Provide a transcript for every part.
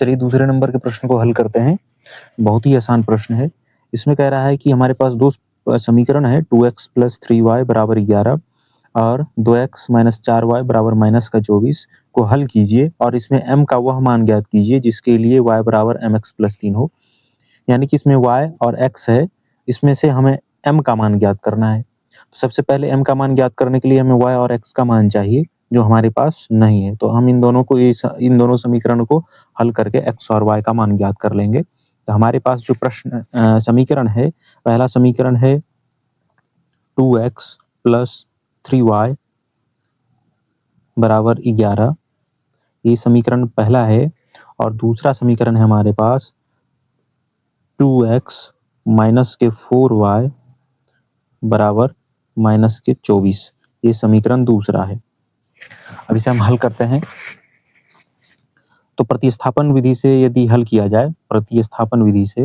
चलिए दूसरे नंबर के प्रश्न को हल करते हैं। बहुत ही आसान प्रश्न है। इसमें कह रहा है कि हमारे पास दो समीकरण है 2x प्लस 3y बराबर 11 और 2x माइनस 4y बराबर माइनस का 24 को हल कीजिए और इसमें m का वह मान ज्ञात कीजिए जिसके लिए y बराबर mx प्लस 3 हो। यानी कि इसमें y और x है, इसमें से हमें m का मान ज्ञात करना है। तो सबसे पहले m का मान ज्ञात करने के लिए हमें y और x का मान चाहिए जो हमारे पास नहीं है। तो हम इन दोनों समीकरण को हल करके x और y का मान ज्ञात कर लेंगे। तो हमारे पास जो समीकरण है, पहला समीकरण है 2x प्लस 3y बराबर 11, ये समीकरण पहला है। और दूसरा समीकरण है हमारे पास 2x माइनस के 4y बराबर माइनस के 24, ये समीकरण दूसरा है। अब इसे हम हल करते हैं। तो प्रतिस्थापन विधि से यदि हल किया जाए, प्रतिस्थापन विधि से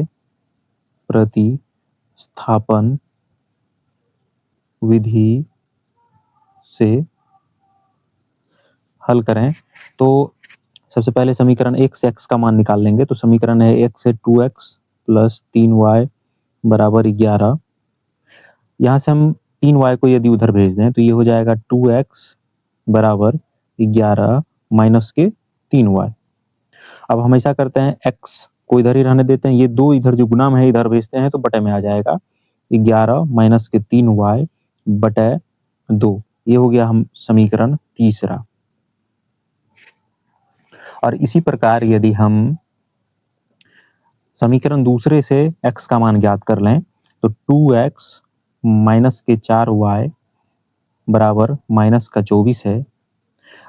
हल करें तो सबसे पहले समीकरण 1 से x का मान निकाल लेंगे। तो समीकरण है 1 से 2x प्लस 3y बराबर 11। यहाँ से हम 3y को यदि उधर भेज दें तो ये हो जाएगा 2x बराबर 11 माइनस के 3y। अब हम ऐसा करते हैं, x को इधर ही रहने देते हैं, ये दो इधर जो गुना में है इधर भेजते हैं तो बटे में आ जाएगा 11 माइनस के 3y बटे 2। ये हो गया हम समीकरण तीसरा। और इसी प्रकार यदि हम समीकरण दूसरे से x का मान ज्ञात कर लें तो 2x माइनस के 4y बराबर माइनस का 24 है।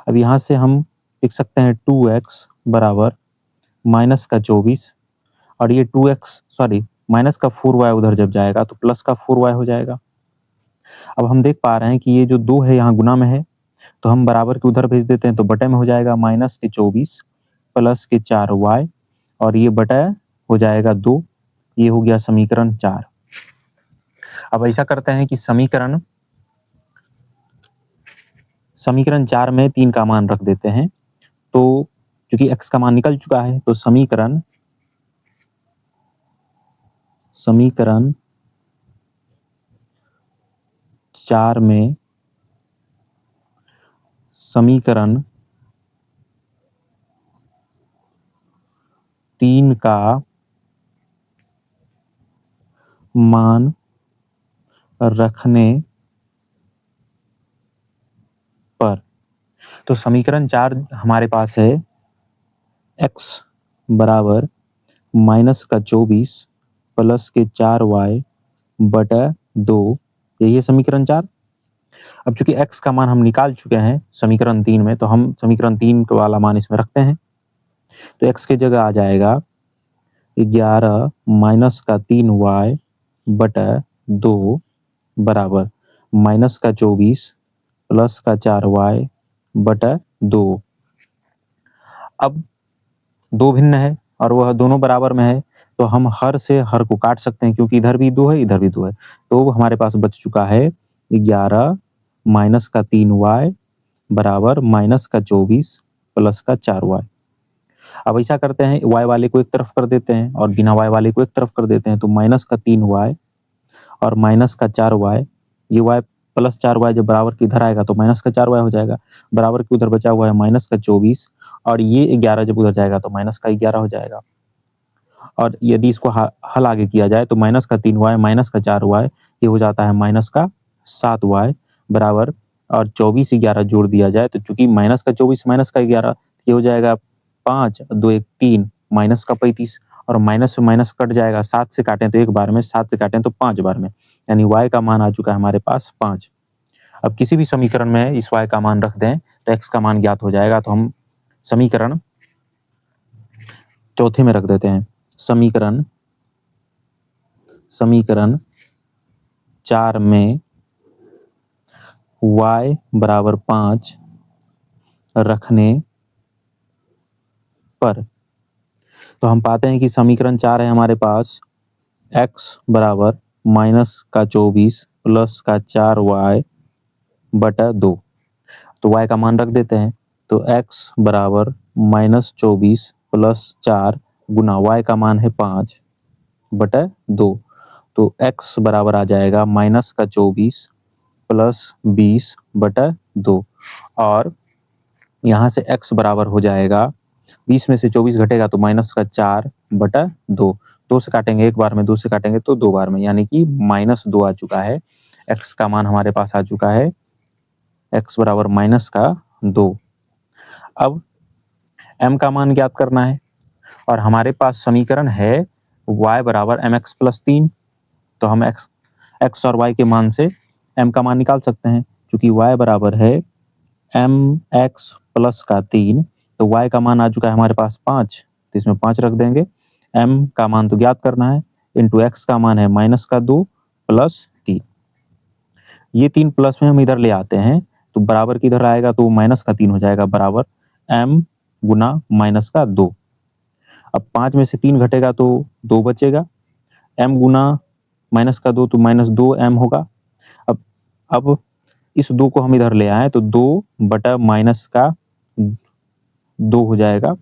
अब यहाँ से हम लिख सकते हैं 2x बराबर माइनस का 24 और ये माइनस का 4y उधर जब जाएगा तो प्लस का 4y हो जाएगा। अब हम देख पा रहे हैं कि ये जो 2 है यहाँ गुना में है, तो हम बराबर के उधर भेज देते हैं तो बटे में हो जाएगा माइनस के 24 प्लस के 4y और ये बटा हो जाएगा 2। ये हो गया समीकरण 4। अब ऐसा करते हैं कि समीकरण 4 में 3 का मान रख देते हैं। तो क्योंकि x का मान निकल चुका है तो समीकरण 4 में समीकरण 3 का मान रखने पर, तो समीकरण 4 हमारे पास है x बराबर माइनस का 24 प्लस के 4y बटा 2, यही है समीकरण 4। अब चूंकि x का मान हम निकाल चुके हैं समीकरण 3 में, तो हम समीकरण 3 वाला मान इसमें रखते हैं। तो x की जगह आ जाएगा 11 माइनस का 3y बटा 2 बराबर माइनस का 24 प्लस का 4y बटा 2। अब 2 भिन्न है और वह दोनों बराबर में है, तो हम हर से हर को काट सकते हैं क्योंकि इधर भी 2 है इधर भी 2 है। तो हमारे पास बच चुका है 11 माइनस का 3y बराबर माइनस का 24 प्लस का 4y। अब ऐसा करते हैं, y वाले को एक तरफ कर देते हैं और बिना y वाले को एक तरफ कर देते हैं। तो माइनस का 3y और माइनस का 4y, ये y प्लस 4y जब बराबर के इधर आएगा तो माइनस का 4y हो जाएगा। बराबर के उधर बचा हुआ है माइनस का 24 और ये 11 जब उधर जाएगा तो माइनस का 11 हो जाएगा। और यदि इसको हल आगे किया जाए तो माइनस का 3y माइनस का 4y ये हो जाता है माइनस का 7y बराबर, और 24 11 जोड़ दिया जाए तो चूंकि माइनस का 24 माइनस का 11 ये हो जाएगा 5 2 1 3 माइनस का 35 और माइनस से माइनस कट जाएगा। 7 से काटें तो एक बार में, 7 से काटें तो 5 बार में, यानी y का मान आ चुका है हमारे पास 5। अब किसी भी समीकरण में इस y का मान रख दें तो x का मान ज्ञात हो जाएगा। तो हम समीकरण चौथे में रख देते हैं। समीकरण 4 में y बराबर 5 रखने पर, तो हम पाते हैं कि समीकरण 4 है हमारे पास x बराबर माइनस का 24 प्लस का 4y बटा 2। तो y का मान रख देते हैं। तो x बराबर माइनस 24 प्लस 4 गुना y का मान है 5/2। तो x बराबर आ जाएगा माइनस का 24 प्लस 20/2 और यहाँ से x बराबर हो जाएगा 20 में से 24 घटेगा तो माइनस का 4/2। 2 से काटेंगे एक बार में, 2 से काटेंगे तो 2 बार में, यानी कि -2 आ चुका है। x का मान हमारे पास आ चुका है, x बराबर -2। अब m का मान ज्ञात करना है और हमारे पास समीकरण है y बराबर mx प्लस 3। तो हम x और y के मान से m का मान निकाल सकते हैं। क्योंकि y बराबर है mx प्लस का 3, तो y का मान आ चुका है हमारे पास 5, तो इसमें 5 रख देंगे। m का मान तो ज्ञात करना है, इंटू x का मान है -2 प्लस 3। ये 3 प्लस में हम इधर ले आते हैं तो बराबर किधर आएगा, तो -3 हो जाएगा, बराबर m गुना -2। अब 5 में से 3 घटेगा तो 2 बचेगा, m गुना -2 तो -2m होगा। अब इस 2 को हम इधर ले आए तो 2 बटा -2 हो जाएगा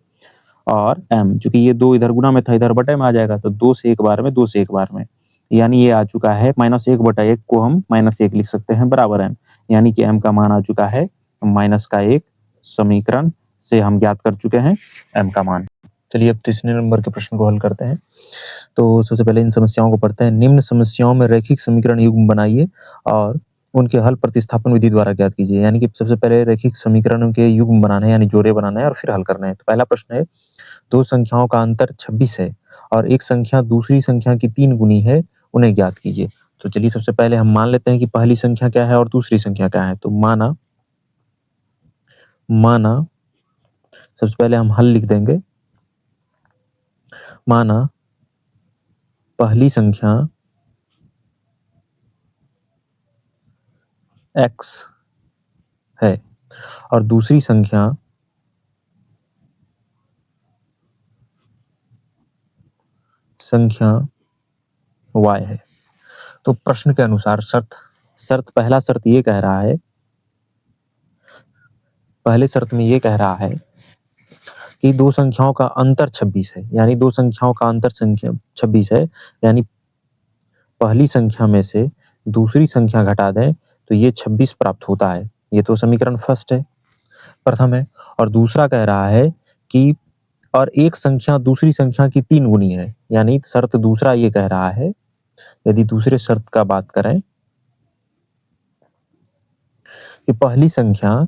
और m, चूंकि ये 2 इधर गुना में था, इधर बटे में आ जाएगा, तो 2 से एक बार में, 2 से एक बार में, यानी ये आ चुका है -1/1 को हम -1 लिख सकते हैं बराबर m, यानी कि m का मान आ चुका है -1। समीकरण से हम ज्ञात कर चुके हैं m का मान। चलिए अब तीसरे नंबर के प्रश्न को हल करते हैं। तो सबसे पहले इन समस्याओं को पढ़ते हैं। निम्न समस्याओं में रैखिक समीकरण युग्म बनाइए और उनके हल प्रतिस्थापन विधि द्वारा ज्ञात कीजिए। यानी कि सबसे पहले रैखिक समीकरणों के युग्म बनाने, यानी जोड़े बनाना है और फिर हल करना है। तो पहला प्रश्न है, दो संख्याओं का अंतर 26 है और एक संख्या दूसरी संख्या की 3 गुनी है, उन्हें ज्ञात कीजिए। तो चलिए सबसे पहले हम मान लेते हैं कि पहली संख्या क्या है और दूसरी संख्या क्या है। तो माना सबसे पहले हम हल लिख देंगे। माना पहली संख्या x है और दूसरी संख्या y है। तो प्रश्न के अनुसार पहला शर्त ये कह रहा है, पहले शर्त में ये कह रहा है कि दो संख्याओं का अंतर 26 है, यानी दो संख्याओं का अंतर संख्या 26 है, यानी पहली संख्या में से दूसरी संख्या घटा दें तो ये 26 प्राप्त होता है। ये तो समीकरण फर्स्ट है, प्रथम है। और दूसरा कह रहा है कि और एक संख्या दूसरी संख्या की 3 गुनी है, यानी शर्त दूसरा ये कह रहा है, यदि दूसरे शर्त का बात करें कि पहली संख्या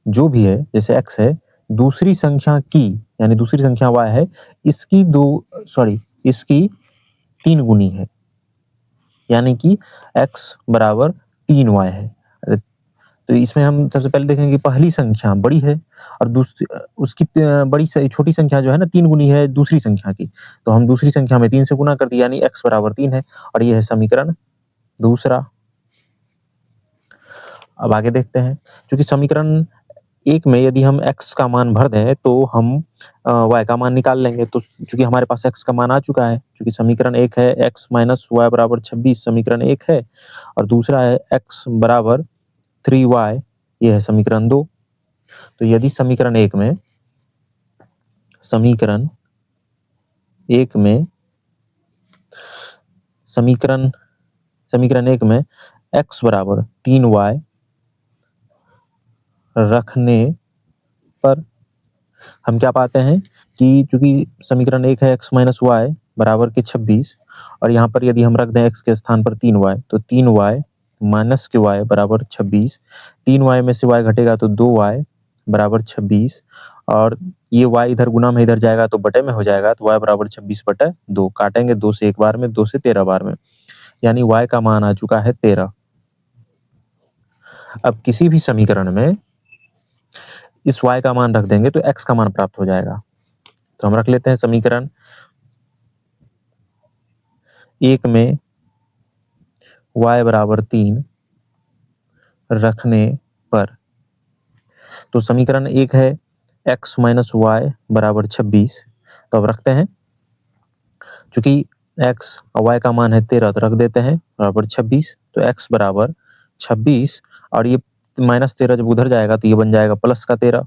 जो भी है, जैसे x है, दूसरी संख्या की, यानी दूसरी संख्या y है, इसकी 3 गुनी है, यानी कि x बराबर 3y है। तो इसमें हम सबसे पहले देखेंगे कि पहली संख्या बड़ी है और दूसरी उसकी छोटी संख्या जो है ना 3 गुनी है दूसरी संख्या की, तो हम दूसरी संख्या में 3 से गुना कर दिया, यानी x बराबर 3 है और ये है समीकरण दूसरा। अब आगे देखते हैं, क्योंकि समीकरण एक में यदि हम x का मान भर दें तो हम y का मान निकाल लेंगे। तो चूंकि हमारे पास x का मान आ चुका है, क्योंकि समीकरण एक है x माइनस वाई बराबर 26, समीकरण एक है, और दूसरा है x बराबर 3y, ये है समीकरण 2। तो यदि समीकरण एक में x बराबर 3y रखने पर हम क्या पाते हैं कि चूंकि समीकरण एक है x माइनस वाई बराबर के 26, और यहाँ पर यदि हम रख दें x के स्थान पर 3y, तो 3y माइनस के y बराबर 26, 3y में से y घटेगा तो 2y बराबर 26, और ये y इधर गुना में इधर जाएगा तो बटे में हो जाएगा, तो y बराबर 26/2, काटेंगे 2 से एक बार में, 2 से 13 बार में, यानी y का मान आ चुका है 13। अब किसी भी समीकरण में इस y का मान रख देंगे तो x का मान प्राप्त हो जाएगा। तो हम रख लेते हैं समीकरण एक में y बराबर 3 रखने पर, तो समीकरण एक है x माइनस वाई बराबर 26, तो अब रखते हैं, चूंकि x और y का मान है 13, तो रख देते हैं बराबर 26, तो x बराबर 26 और ये -13 जब उधर जाएगा तो ये बन जाएगा +13।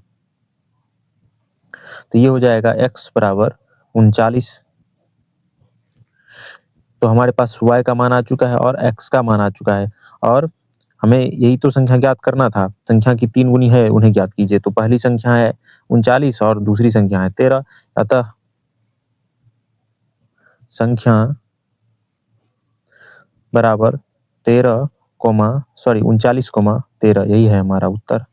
तो ये हो जाएगा x बराबर 39। तो हमारे पास y का मान आ चुका है और x का मान आ चुका है, और हमें यही तो संख्या ज्ञात करना था। संख्या की 3 गुनी है उन्हें ज्ञात कीजिए। तो पहली संख्या है 39 और दूसरी संख्या है 13, अतः संख्या बराबर 13 39, 13, यही है हमारा उत्तर।